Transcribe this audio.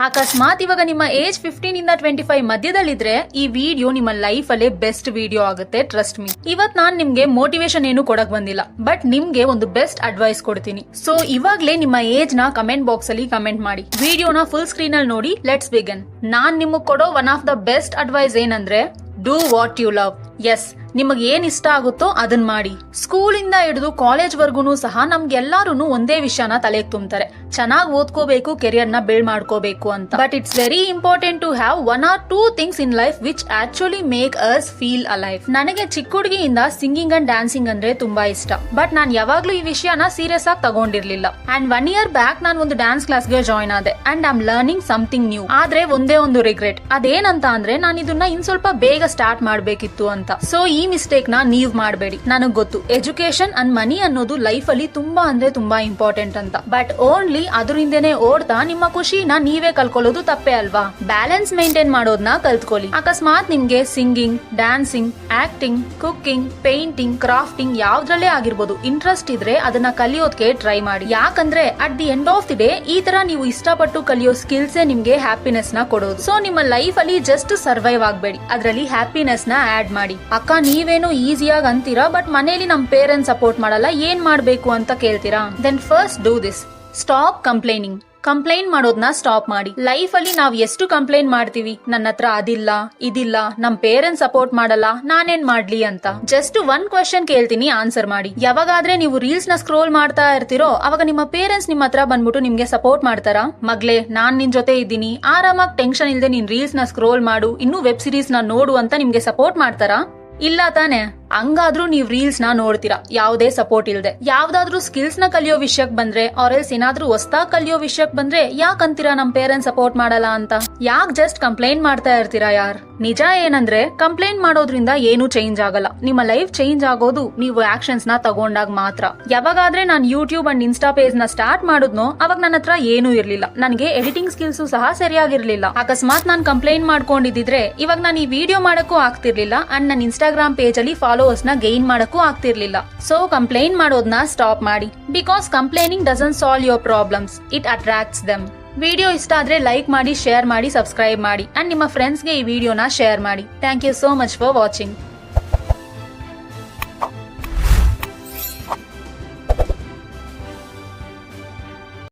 ಅಕಸ್ಮಾತ್ ಇವಾಗ ನಿಮ್ಮ ಏಜ್ 15 ಇಂದ 25 ಮಧ್ಯದಲ್ಲಿದ್ರೆ ಈ ವಿಡಿಯೋ ನಿಮ್ಮ ಲೈಫ್ ಅಲ್ಲೇ ಬೆಸ್ಟ್ ವಿಡಿಯೋ ಆಗುತ್ತೆ, ಟ್ರಸ್ಟ್ ಮೀ. ಇವತ್ ನಾನ್ ನಿಮ್ಗೆ ಮೋಟಿವೇಶನ್ ಏನು ಕೊಡಕ್ ಬಂದಿಲ್ಲ, ಬಟ್ ನಿಮ್ಗೆ ಒಂದು ಬೆಸ್ಟ್ ಅಡ್ವೈಸ್ ಕೊಡ್ತೀನಿ. ಸೊ ಇವಾಗ್ಲೇ ನಿಮ್ಮ ಏಜ್ ನ ಕಮೆಂಟ್ ಬಾಕ್ಸ್ ಅಲ್ಲಿ ಕಮೆಂಟ್ ಮಾಡಿ. ವಿಡಿಯೋನ ಫುಲ್ ಸ್ಕ್ರೀನ್ ಅಲ್ಲಿ ನೋಡಿ. Let's begin. ನಾನ್ ನಿಮಗ್ ಕೊಡೋ one of the best advice ಏನಂದ್ರೆ, do what you love. Yes, ನಿಮಗ್ ಏನ್ ಇಷ್ಟ ಆಗುತ್ತೋ ಅದನ್ ಮಾಡಿ. ಸ್ಕೂಲ್ ಇಂದ ಹಿಡಿದು ಕಾಲೇಜ್ ವರ್ಗುನು ಸಹ ನಮ್ಗೆಲ್ಲಾರು ಒಂದೇ ವಿಷಯನ ತಲೆಗೆ ತುಂಬ್ತಾರೆ, ಚೆನ್ನಾಗಿ ಓದ್ಕೋಬೇಕು, ಕೆರಿಯರ್ ನ ಬಿಲ್ಡ್ ಮಾಡ್ಕೋಬೇಕು ಅಂತ. But it's very important to have 1 or 2 things in life which actually make us feel alive. ನನಗೆ ಚಿಕ್ಕ ಹುಡುಗಿಯಿಂದ ಸಿಂಗಿಂಗ್ ಅಂಡ್ ಡ್ಯಾನ್ಸಿಂಗ್ ಅಂದ್ರೆ ತುಂಬಾ ಇಷ್ಟ, ಬಟ್ ನಾನ್ ಯಾವಾಗ್ಲೂ ಈ ವಿಷಯನ ಸೀರಿಯಸ್ ಆಗಿ ತಗೊಂಡಿರ್ಲಿಲ್ಲ. ಅಂಡ್ 1 year ಬ್ಯಾಕ್ ನಾನು ಒಂದು ಡ್ಯಾನ್ಸ್ ಕ್ಲಾಸ್ಗೆ ಜಾಯ್ನ್ ಆದೆ and I am learning something new. ಆದ್ರೆ ಒಂದೇ ಒಂದು ರಿಗ್ರೆಟ್, ಅದೇನಂತ ಅಂದ್ರೆ ನಾನು ಇದನ್ನ ಇನ್ ಸ್ವಲ್ಪ ಬೇಗ ಸ್ಟಾರ್ಟ್ ಮಾಡ್ಬೇಕಿತ್ತು ಅಂತ. ಸೊ ಈ ಮಿಸ್ಟೇಕ್ ನ ನೀವ್ ಮಾಡಬೇಡಿ. ನನಗ್ ಗೊತ್ತು ಎಜುಕೇಶನ್ ಅಂಡ್ ಮನಿ ಅನ್ನೋದು ಲೈಫ್ ಅಲ್ಲಿ ತುಂಬಾ ಅಂದ್ರೆ ತುಂಬಾ ಇಂಪಾರ್ಟೆಂಟ್ ಅಂತ, ಬಟ್ ಓನ್ಲಿ ಅದರಿಂದನೇ ಓಡ್ತಾ ನಿಮ್ಮ ಖುಷಿನ ನೀವೇ ಕಲ್ಕೊಳ್ಳೋದು ತಪ್ಪೇ ಅಲ್ವಾ? ಬ್ಯಾಲೆನ್ಸ್ ಮೇಂಟೈನ್ ಮಾಡೋದನ್ನ ಕಲ್ತ್ಕೊಳ್ಳಿ. ಅಕಸ್ಮಾತ್ ನಿಮ್ಗೆ singing, dancing, acting, cooking, painting, crafting ಯಾವ್ದ್ರಲ್ಲೇ ಆಗಿರ್ಬೋದು ಇಂಟ್ರೆಸ್ಟ್ ಇದ್ರೆ ಅದನ್ನ ಕಲಿಯೋದಕ್ಕೆ ಟ್ರೈ ಮಾಡಿ. ಯಾಕಂದ್ರೆ at the end of the day ಈ ತರ ನೀವು ಇಷ್ಟಪಟ್ಟು ಕಲಿಯೋ ಸ್ಕಿಲ್ಸ್ ನಿಮ್ಗೆ ಹ್ಯಾಪಿನೆಸ್ ನ ಕೊಡೋದು. ಸೊ ನಿಮ್ಮ ಲೈಫ್ ಅಲ್ಲಿ ಜಸ್ಟ್ ಸರ್ವೈವ್ ಆಗ್ಬೇಡಿ, ಅದ್ರಲ್ಲಿ ಹ್ಯಾಪಿನೆಸ್ ನ ಆಡ್ ಮಾಡಿ. ಅಕ್ಕ ನೀವೇನು ಈಸಿಯಾಗಿ ಅಂತೀರಾ, ಬಟ್ ಮನೇಲಿ ನಮ್ ಪೇರೆಂಟ್ಸ್ ಸಪೋರ್ಟ್ ಮಾಡಲ್ಲ, ಏನ್ ಮಾಡ್ಬೇಕು ಅಂತ ಕೇಳ್ತೀರಾ? Then first do this. Stop complaining. Complaint ಮಾಡೋದನ್ನ ಸ್ಟಾಪ್ ಮಾಡಿ. ಲೈಫ್ ಅಲ್ಲಿ ನಾವ್ ಎಷ್ಟು ಕಂಪ್ಲೇಂಟ್ ಮಾಡ್ತೀವಿ, ನನ್ನ ಹತ್ರ ಅದಿಲ್ಲ, ಇದಿಲ್ಲ, ನಮ್ ಪೇರೆಂಟ್ಸ್ ಸಪೋರ್ಟ್ ಮಾಡಲ್ಲ, ನಾನೇನ್ ಮಾಡ್ಲಿ ಅಂತ. ಜಸ್ಟ್ 1 ಕ್ವೆಶ್ಚನ್ ಕೇಳ್ತೀನಿ, ಆನ್ಸರ್ ಮಾಡಿ. ಯಾವಾಗಾದ್ರೆ ನೀವು ರೀಲ್ಸ್ ನ ಸ್ಕ್ರೋಲ್ ಮಾಡ್ತಾ ಇರ್ತೀರೋ ಅವಾಗ ನಿಮ್ಮ ಪೇರೆಂಟ್ಸ್ ನಿಮ್ಮ ಹತ್ರ ಬಂದ್ಬಿಟ್ಟು ನಿಮ್ಗೆ ಸಪೋರ್ಟ್ ಮಾಡ್ತಾರಾ? ಮಗ್ಲೇ ನಾನ್ ನಿನ್ ಜೊತೆ ಇದ್ದೀನಿ, ಆರಾಮಾಗಿ ಟೆನ್ಷನ್ ಇಲ್ದೆ ನೀನ್ ರೀಲ್ಸ್ ನ ಸ್ಕ್ರೋಲ್ ಮಾಡು, ಇನ್ನು ವೆಬ್ ಸೀರೀಸ್ ನ ನೋಡು ಅಂತ ನಿಮ್ಗೆ ಸಪೋರ್ಟ್ ಮಾಡ್ತಾರಾ? ಇಲ್ಲ ತಾನೆ? ಹಂಗಾದ್ರೂ ನೀವ್ ರೀಲ್ಸ್ ನ ನೋಡ್ತೀರಾ ಯಾವುದೇ ಸಪೋರ್ಟ್ ಇಲ್ದೆ. ಯಾವ್ದಾದ್ರು ಸ್ಕಿಲ್ಸ್ ನ ಕಲಿಯೋ ವಿಷಯಕ್ ಬಂದ್ರೆ ಆರ್ ಎಲ್ಸ್ ಏನಾದ್ರೂ ಹೊಸ್ದಾಗ್ ಕಲಿಯೋ ವಿಷಯಕ್ ಬಂದ್ರೆ ಯಾಕಂತೀರಾ ನಮ್ ಪೇರೆಂಟ್ಸ್ ಸಪೋರ್ಟ್ ಮಾಡಲ್ಲ ಅಂತ? ಯಾಕ್ ಜಸ್ಟ್ ಕಂಪ್ಲೇಂಟ್ ಮಾಡ್ತಾ ಇರ್ತೀರಾ ಯಾರ್? ನಿಜ ಏನಂದ್ರೆ ಕಂಪ್ಲೇಂಟ್ ಮಾಡೋದ್ರಿಂದ ಏನು ಚೇಂಜ್ ಆಗಲ್ಲ. ನಿಮ್ಮ ಲೈಫ್ ಚೇಂಜ್ ಆಗೋದು ನೀವು ಆಕ್ಷನ್ಸ್ ನ ತಗೊಂಡಾಗ ಮಾತ್ರ. ಯಾವಾಗಾದ್ರೆ ನಾನ್ ಯೂಟ್ಯೂಬ್ ಅಂಡ್ ಇನ್ಸ್ಟಾ ಪೇಜ್ ನ ಸ್ಟಾರ್ಟ್ ಮಾಡಿದ್ನೋ ಅವಾಗ ನನ್ನ ಹತ್ರ ಏನೂ ಇರ್ಲಿಲ್ಲ, ನನಗೆ ಎಡಿಟಿಂಗ್ ಸ್ಕಿಲ್ಸ್ ಸಹ ಸರಿಯಾಗಿರ್ಲಿಲ್ಲ. ಅಕಸ್ಮಾತ್ ನಾನ್ ಕಂಪ್ಲೇಂಟ್ ಮಾಡ್ಕೊಂಡಿದ್ರೆ ಇವಾಗ ನಾನು ಈ ವಿಡಿಯೋ ಮಾಡಕ್ಕೂ ಆಗ್ತಿರ್ಲಿಲ್ಲ ಅಂಡ್ ನನ್ನ ಇನ್ಸ್ಟಾಗ್ರಾಮ್ ಪೇಜ್ ಅಲ್ಲಿ ಫಾಲೋವರ್ಸ್ ನ ಗೈನ್ ಮಾಡಕ್ಕೂ ಆಗ್ತಿರ್ಲಿಲ್ಲ. ಸೊ ಕಂಪ್ಲೇಂಟ್ ಮಾಡೋದನ್ನ ಸ್ಟಾಪ್ ಮಾಡಿ. Because complaining doesn't solve your problems, it attracts them. Video ಇಷ್ಟ ಆದ್ರೆ ಲೈಕ್ ಮಾಡಿ, ಶೇರ್ ಮಾಡಿ, ಸಬ್ಸ್ಕ್ರೈಬ್ ಮಾಡಿ ಅಂಡ್ ನಿಮ್ಮ ಫ್ರೆಂಡ್ಸ್ಗೆ ಈ ವಿಡಿಯೋನ ಶೇರ್ ಮಾಡಿ. Thank you so much for watching.